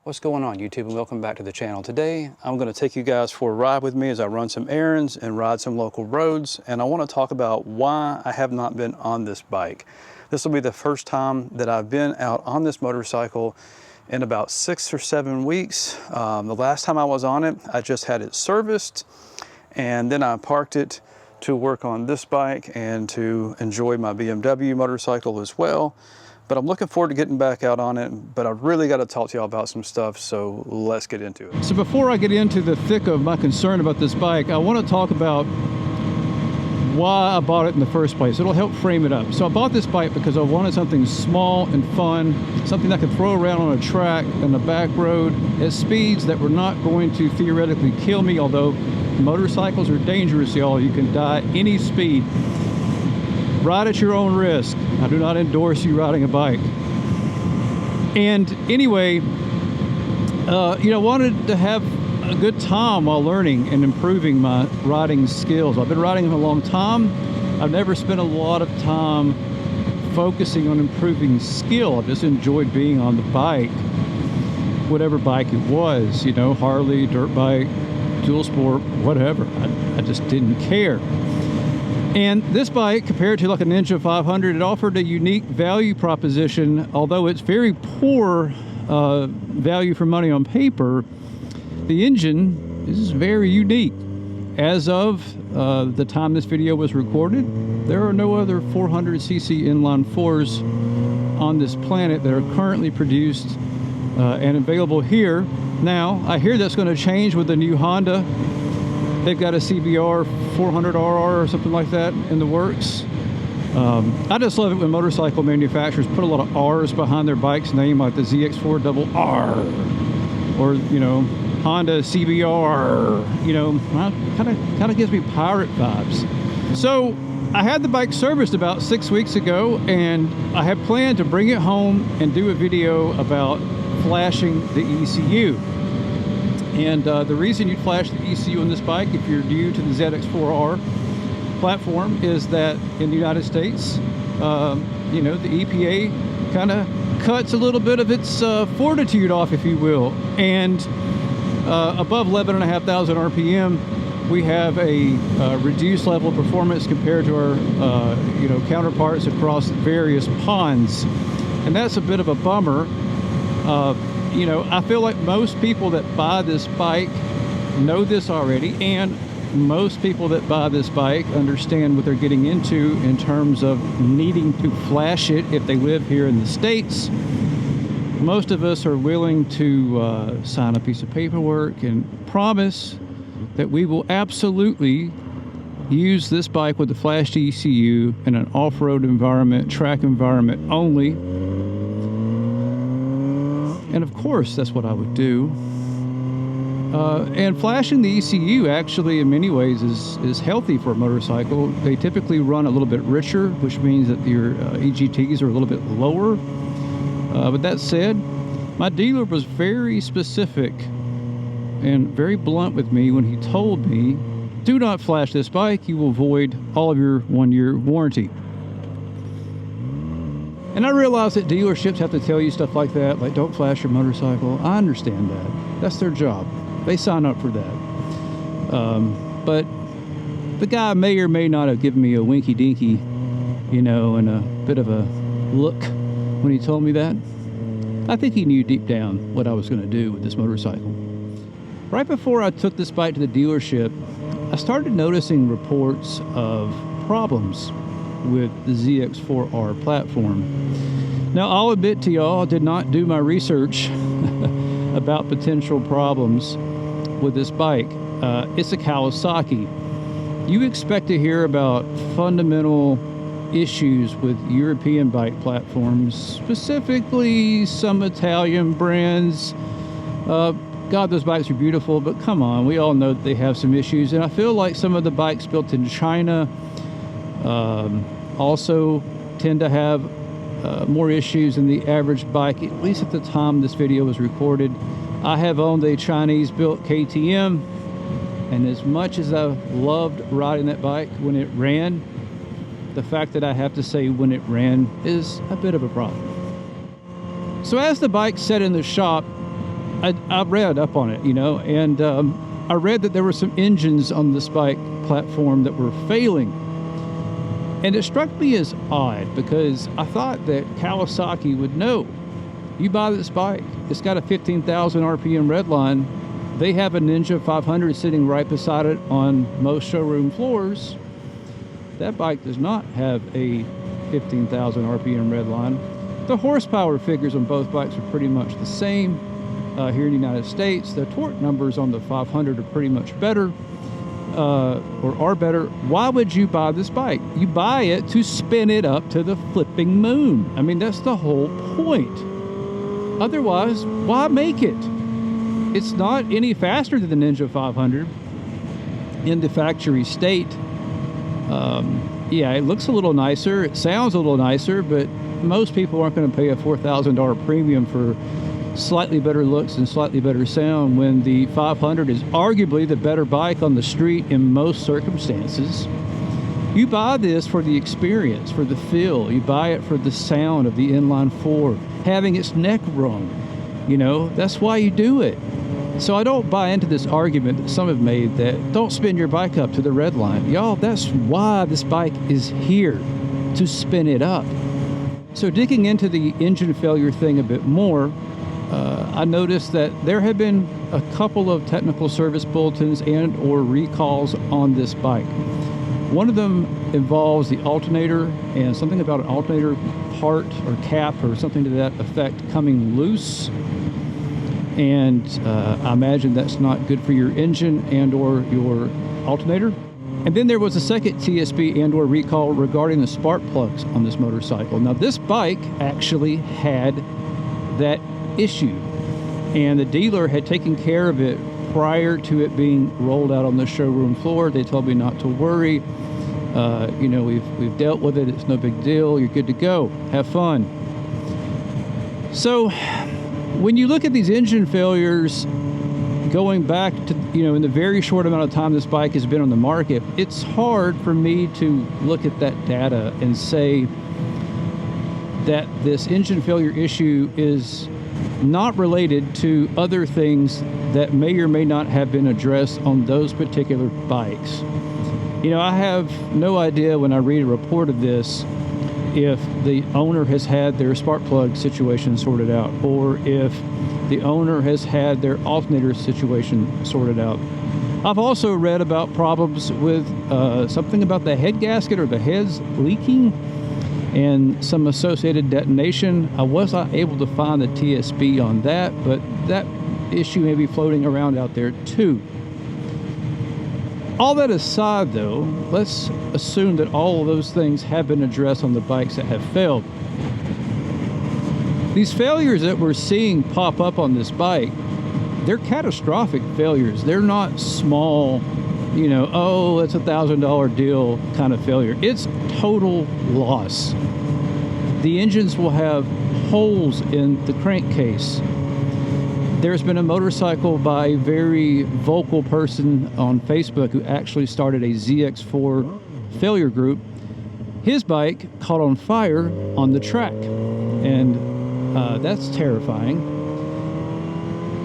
What's going on, YouTube, and welcome back to the channel. Today I'm going to take you guys for a ride with me as I run some errands and ride some local roads, and I want to talk about why I have not been on this bike. This will be the first time that I've been out on this motorcycle in about 6 or 7 weeks. The last time I was on it, I just had it serviced, and then I parked it to work on this bike and to enjoy my BMW motorcycle as well. But I'm looking forward to getting back out on it, but I really got to talk to y'all about some stuff, so let's get into it. So before I get into the thick of my concern about this bike, I want to talk about why I bought it in the first place. It'll help frame it up. So I bought this bike because I wanted something small and fun, something I could throw around on a track and a back road at speeds that were not going to theoretically kill me, although motorcycles are dangerous, y'all. You can die any speed. Ride at your own risk. I do not endorse you riding a bike. And anyway, wanted to have a good time while learning and improving my riding skills. I've been riding a long time. I've never spent a lot of time focusing on improving skill. I just enjoyed being on the bike, whatever bike it was, Harley, dirt bike, dual sport, whatever. I just didn't care. And this bike, compared to like a Ninja 500, it offered a unique value proposition. Although it's very poor value for money on paper, the engine is very unique. As of the time this video was recorded, there are no other 400cc inline fours on this planet that are currently produced and available here. Now, I hear that's going to change with the new Honda. They've got a CBR 400RR or something like that in the works. I just love it when motorcycle manufacturers put a lot of R's behind their bike's name, like the ZX-4RR or Honda CBR. Kind of gives me pirate vibes. So I had the bike serviced about 6 weeks ago, and I had planned to bring it home and do a video about flashing the ECU. And the reason you'd flash the ECU on this bike, if you're new to the ZX4R platform, is that in the United States, the EPA kind of cuts a little bit of its fortitude off, if you will. And above 11,500 RPM, we have a reduced level of performance compared to our counterparts across various ponds. And that's a bit of a bummer. I feel like most people that buy this bike know this already, and most people that buy this bike understand what they're getting into in terms of needing to flash it if they live here in the States. Most of us are willing to sign a piece of paperwork and promise that we will absolutely use this bike with the Flash The ECU in an off-road environment, track environment only. And of course, that's what I would do. And flashing the ECU actually, in many ways, is healthy for a motorcycle. They typically run a little bit richer, which means that your EGTs are a little bit lower. But that said, my dealer was very specific and very blunt with me when he told me, do not flash this bike, you will void all of your 1-year warranty. And I realize that dealerships have to tell you stuff like that, like don't flash your motorcycle. I understand that. That's their job. They sign up for that. But the guy may or may not have given me a winky dinky, and a bit of a look when he told me that. I think he knew deep down what I was going to do with this motorcycle. Right before I took this bike to the dealership, I started noticing reports of problems with the ZX4R platform. Now, I'll admit to y'all, I did not do my research about potential problems with this bike. It's a Kawasaki. You expect to hear about fundamental issues with European bike platforms, specifically some Italian brands. God, those bikes are beautiful, but come on, we all know that they have some issues. And I feel like some of the bikes built in China also tend to have more issues than the average bike, at least at the time this video was recorded. I have owned a Chinese-built KTM, and as much as I loved riding that bike when it ran, the fact that I have to say when it ran is a bit of a problem. So as the bike sat in the shop, I read up on it, you know, and I read that there were some engines on this bike platform that were failing. And it struck me as odd because I thought that Kawasaki would know. You buy this bike, it's got a 15,000 RPM redline. They have a Ninja 500 sitting right beside it on most showroom floors. That bike does not have a 15,000 RPM redline. The horsepower figures on both bikes are pretty much the same. Here in the United States, the torque numbers on the 500 are pretty much better, or are better. Why would you buy this bike? You buy it to spin it up to the flipping moon. I mean, that's the whole point. Otherwise, why make it? It's not any faster than the Ninja 500 in the factory state. Yeah, it looks a little nicer, it sounds a little nicer, but most people aren't going to pay a $4,000 premium for slightly better looks and slightly better sound when the 500 is arguably the better bike on the street in most circumstances. You buy this for the experience, for the feel. You buy it for the sound of the inline four, having its neck rung. You know, that's why you do it. So I don't buy into this argument that some have made that don't spin your bike up to the red line. Y'all, that's why this bike is here, to spin it up. So digging into the engine failure thing a bit more, I noticed that there have been a couple of technical service bulletins and or recalls on this bike. One of them involves the alternator and something about an alternator part or cap or something to that effect coming loose. And I imagine that's not good for your engine and or your alternator. And then there was a second TSB and or recall regarding the spark plugs on this motorcycle. Now this bike actually had that issue, and the dealer had taken care of it prior to it being rolled out on the showroom floor. They told me not to worry. You know, we've dealt with it. It's no big deal. You're good to go. Have fun. So when you look at these engine failures going back to, you know, in the very short amount of time this bike has been on the market, it's hard for me to look at that data and say that this engine failure issue is not related to other things that may or may not have been addressed on those particular bikes. You know, I have no idea when I read a report of this if the owner has had their spark plug situation sorted out, or if the owner has had their alternator situation sorted out. I've also read about problems with something about the head gasket or the heads leaking and some associated detonation. I was not able to find the TSB on that, but that issue may be floating around out there too. All that aside though, let's assume that all of those things have been addressed on the bikes that have failed. These failures that we're seeing pop up on this bike, they're catastrophic failures. They're not small, you know, oh, it's $1,000 deal kind of failure. It's total loss. The engines will have holes in the crankcase. There's been a motorcycle by a very vocal person on Facebook who actually started a ZX4 failure group. His bike caught on fire on the track, and that's terrifying.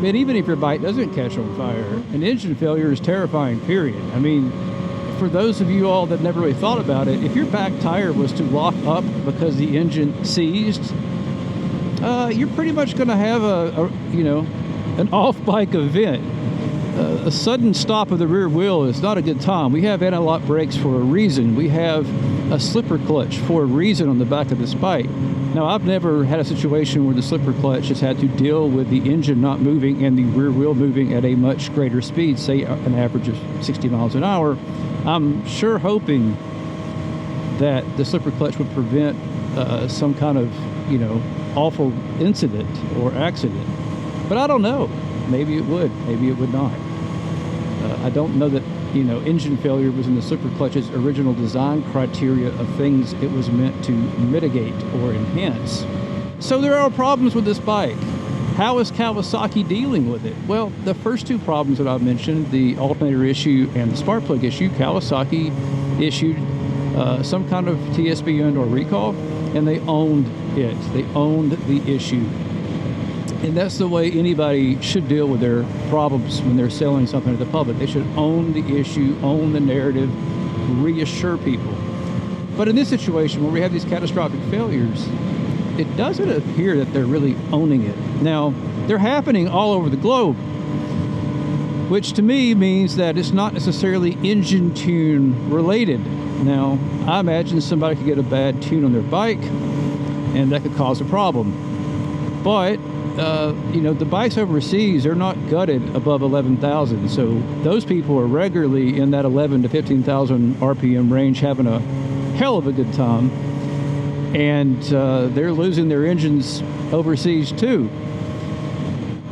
But even if your bike doesn't catch on fire, an engine failure is terrifying, period. I mean, for those of you all that never really thought about it, if your back tire was to lock up because the engine seized, you're pretty much going to have an off-bike event. A sudden stop of the rear wheel is not a good time. We have anti-lock brakes for a reason. We have a slipper clutch for a reason on the back of this bike. Now, I've never had a situation where the slipper clutch has had to deal with the engine not moving and the rear wheel moving at a much greater speed, say an average of 60 miles an hour. I'm sure hoping that the slipper clutch would prevent some kind of, you know, awful incident or accident. But I don't know. Maybe it would. Maybe it would not. I don't know that, you know, engine failure was in the slipper clutch's original design criteria of things it was meant to mitigate or enhance. So there are problems with this bike. How is Kawasaki dealing with it? Well, the first two problems that I've mentioned, the alternator issue and the spark plug issue, Kawasaki issued some kind of TSB and or recall, and they owned it. They owned the issue. And that's the way anybody should deal with their problems when they're selling something to the public. They should own the issue, own the narrative, reassure people. But in this situation where we have these catastrophic failures, it doesn't appear that they're really owning it. Now, they're happening all over the globe, which to me means that it's not necessarily engine tune related. Now, I imagine somebody could get a bad tune on their bike and that could cause a problem. But you know, the bikes overseas, they're not gutted above 11,000. So those people are regularly in that 11 to 15,000 RPM range having a hell of a good time. And they're losing their engines overseas too.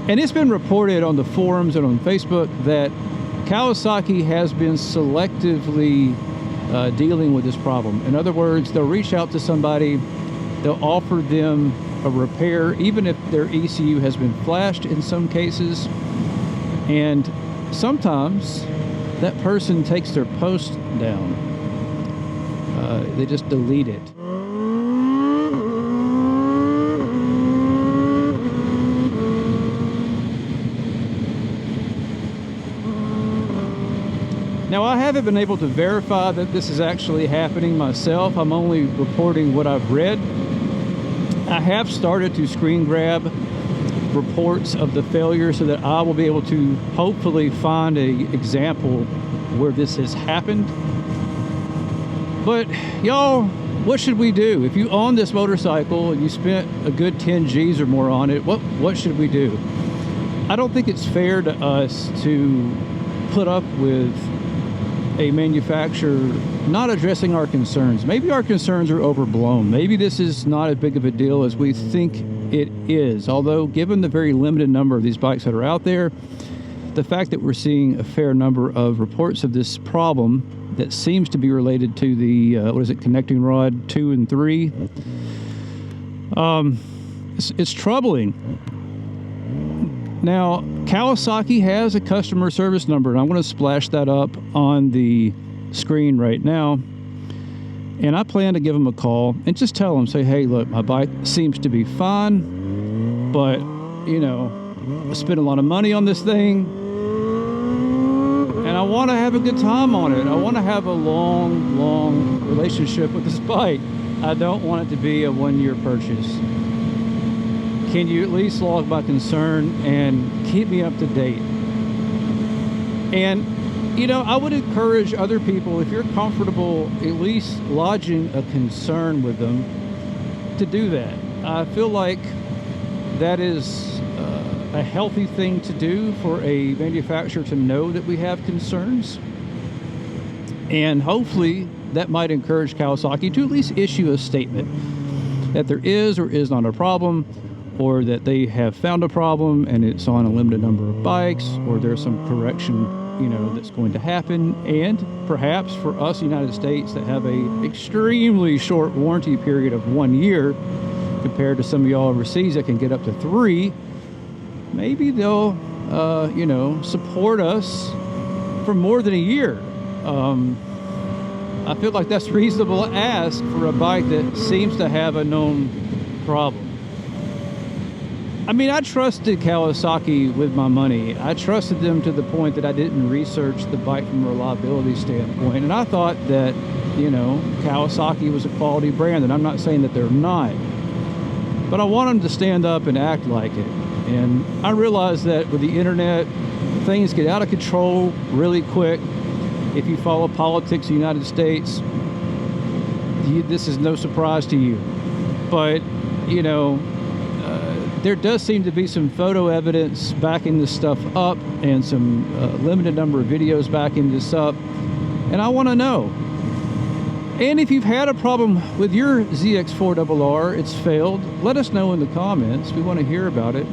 And it's been reported on the forums and on Facebook that Kawasaki has been selectively dealing with this problem. In other words, they'll reach out to somebody, they'll offer them a repair, even if their ECU has been flashed in some cases. And sometimes that person takes their post down. They just delete it. Now, I haven't been able to verify that this is actually happening myself. I'm only reporting what I've read. I have started to screen grab reports of the failure so that I will be able to hopefully find an example where this has happened. But y'all, what should we do? If you own this motorcycle and you spent a good 10 G's or more on it, what should we do? I don't think it's fair to us to put up with a manufacturer not addressing our concerns. Maybe our concerns are overblown. Maybe this is not as big of a deal as we think it is. Although, given the very limited number of these bikes that are out there, the fact that we're seeing a fair number of reports of this problem that seems to be related to the, connecting rod 2 and 3, it's troubling. Now, Kawasaki has a customer service number, and I'm going to splash that up on the screen right now. And I plan to give them a call and just tell them, say, hey, look, my bike seems to be fine, but, you know, I spent a lot of money on this thing, and I want to have a good time on it. I want to have a long, long relationship with this bike. I don't want it to be a one-year purchase. Can you at least log my concern and keep me up to date? And, you know, I would encourage other people, if you're comfortable at least lodging a concern with them, to do that. I feel like that is a healthy thing to do for a manufacturer to know that we have concerns. And hopefully that might encourage Kawasaki to at least issue a statement that there is or is not a problem, or that they have found a problem and it's on a limited number of bikes, or there's some correction, you know, that's going to happen. And perhaps for us United States that have a extremely short warranty period of 1 year compared to some of y'all overseas that can get up to 3, maybe they'll you know, support us for more than a year. I feel like that's reasonable to ask for a bike that seems to have a known problem. I mean, I trusted Kawasaki with my money. I trusted them to the point that I didn't research the bike from a reliability standpoint. And I thought that, you know, Kawasaki was a quality brand, and I'm not saying that they're not. But I want them to stand up and act like it. And I realize that with the internet, things get out of control really quick. If you follow politics in the United States, this is no surprise to you. But, you know, there does seem to be some photo evidence backing this stuff up, and some limited number of videos backing this up. And I want to know. And if you've had a problem with your ZX4RR, it's failed, let us know in the comments. We want to hear about it.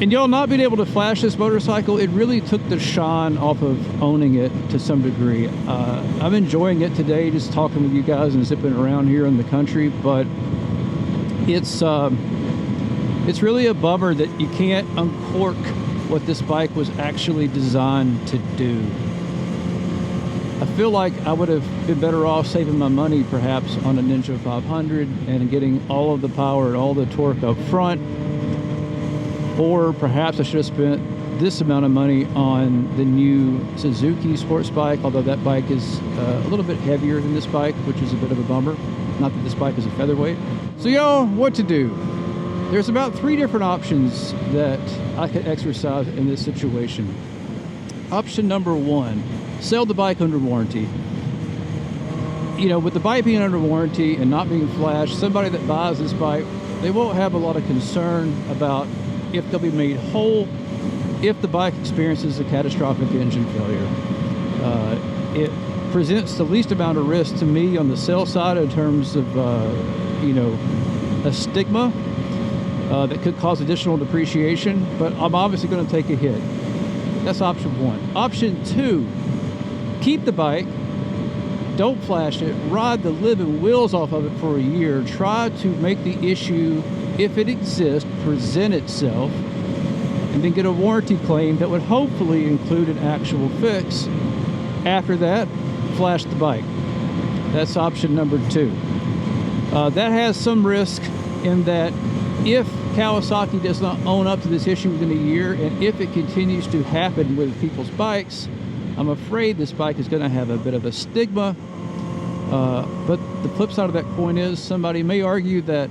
And y'all not being able to flash this motorcycle, it really took the shine off of owning it to some degree. I'm enjoying it today, just talking with you guys and zipping around here in the country, but it's really a bummer that you can't uncork what this bike was actually designed to do. I feel like I would have been better off saving my money perhaps on a Ninja 500 and getting all of the power and all the torque up front, or perhaps I should have spent this amount of money on the new Suzuki sports bike, although that bike is a little bit heavier than this bike, which is a bit of a bummer. Not that this bike is a featherweight. So y'all, what to do? There's about 3 different options that I could exercise in this situation. Option number 1, sell the bike under warranty. You know, with the bike being under warranty and not being flashed, somebody that buys this bike, they won't have a lot of concern about if they'll be made whole if the bike experiences a catastrophic engine failure. It presents the least amount of risk to me on the sell side in terms of, you know, a stigma that could cause additional depreciation, but I'm obviously going to take a hit. That's option 1. Option 2, keep the bike, don't flash it, ride the living wheels off of it for a year, try to make the issue, if it exists, present itself, and then get a warranty claim that would hopefully include an actual fix. After that, flash the bike. That's option number 2. That has some risk in that if Kawasaki does not own up to this issue within a year, and if it continues to happen with people's bikes, I'm afraid this bike is going to have a bit of a stigma. But the flip side of that coin is somebody may argue that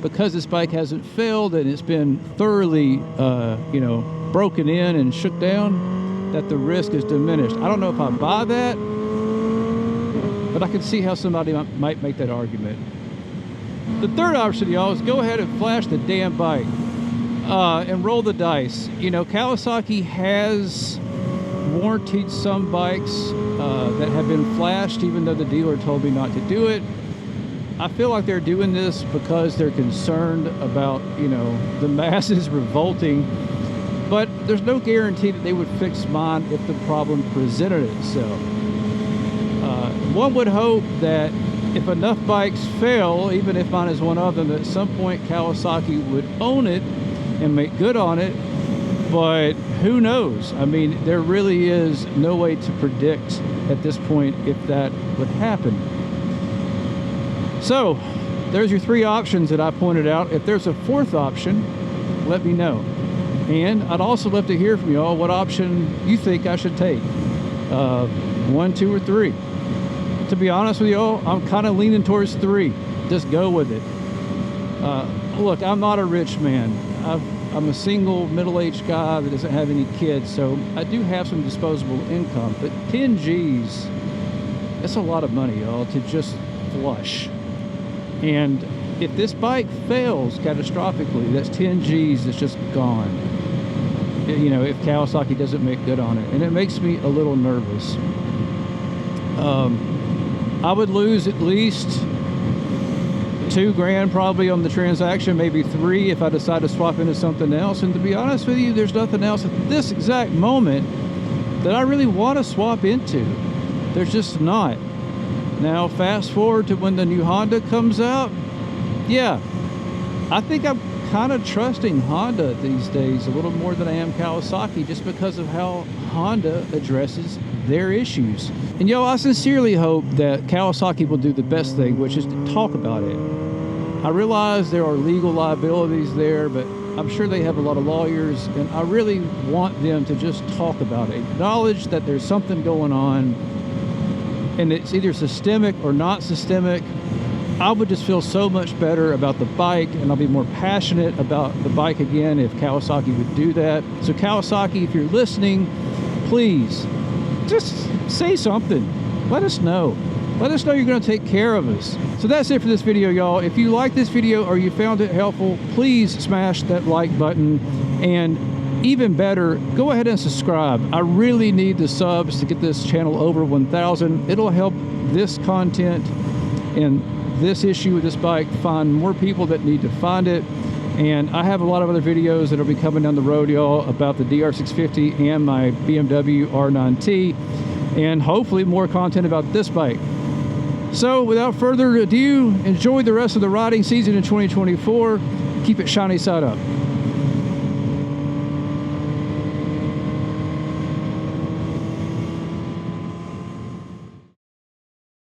because this bike hasn't failed and it's been thoroughly, you know, broken in and shook down, that the risk is diminished. I don't know if I buy that, but I can see how somebody might make that argument. The third option, y'all, is go ahead and flash the damn bike and roll the dice. You know, Kawasaki has warranted some bikes that have been flashed, even though the dealer told me not to do it. I feel like they're doing this because they're concerned about, you know, the masses revolting, but there's no guarantee that they would fix mine if the problem presented itself. One would hope that if enough bikes fail, even if mine is one of them, at some point Kawasaki would own it and make good on it, but who knows? I mean, there really is no way to predict at this point if that would happen. So, there's your 3 options that I pointed out. If there's a 4th option, let me know. And I'd also love to hear from y'all what option you think I should take. 1, 2, or 3. To be honest with y'all, I'm kind of leaning towards 3. Just go with it. Look, I'm not a rich man. I'm a single middle-aged guy that doesn't have any kids, so I do have some disposable income. But 10 G's, that's a lot of money, y'all, to just flush. And if this bike fails catastrophically, that's 10 G's that's just gone. You know, if Kawasaki doesn't make good on it. And it makes me a little nervous. I would lose at least $2,000 probably on the transaction, maybe 3 if I decide to swap into something else. And to be honest with you, there's nothing else at this exact moment that I really want to swap into. There's just not. Now, fast forward to when the new Honda comes out. Yeah, I think I'm kind of trusting Honda these days a little more than I am Kawasaki, just because of how Honda addresses their issues. And yo, I sincerely hope that Kawasaki will do the best thing, which is to talk about it. I realize there are legal liabilities there, but I'm sure they have a lot of lawyers, and I really want them to just talk about it. Acknowledge that there's something going on, and it's either systemic or not systemic. I would just feel so much better about the bike, and I'll be more passionate about the bike again if Kawasaki would do that. So Kawasaki, if you're listening, please just say something. Let us know. Let us know you're going to take care of us. So that's it for this video, y'all. If you like this video or you found it helpful, please smash that like button, and even better, go ahead and subscribe. I really need the subs to get this channel over 1,000. It'll help this content and this issue with this bike find more people that need to find it. And I have a lot of other videos that will be coming down the road, y'all, about the DR650 and my BMW R9T, and hopefully more content about this bike. So without further ado, enjoy the rest of the riding season in 2024. Keep it shiny side up.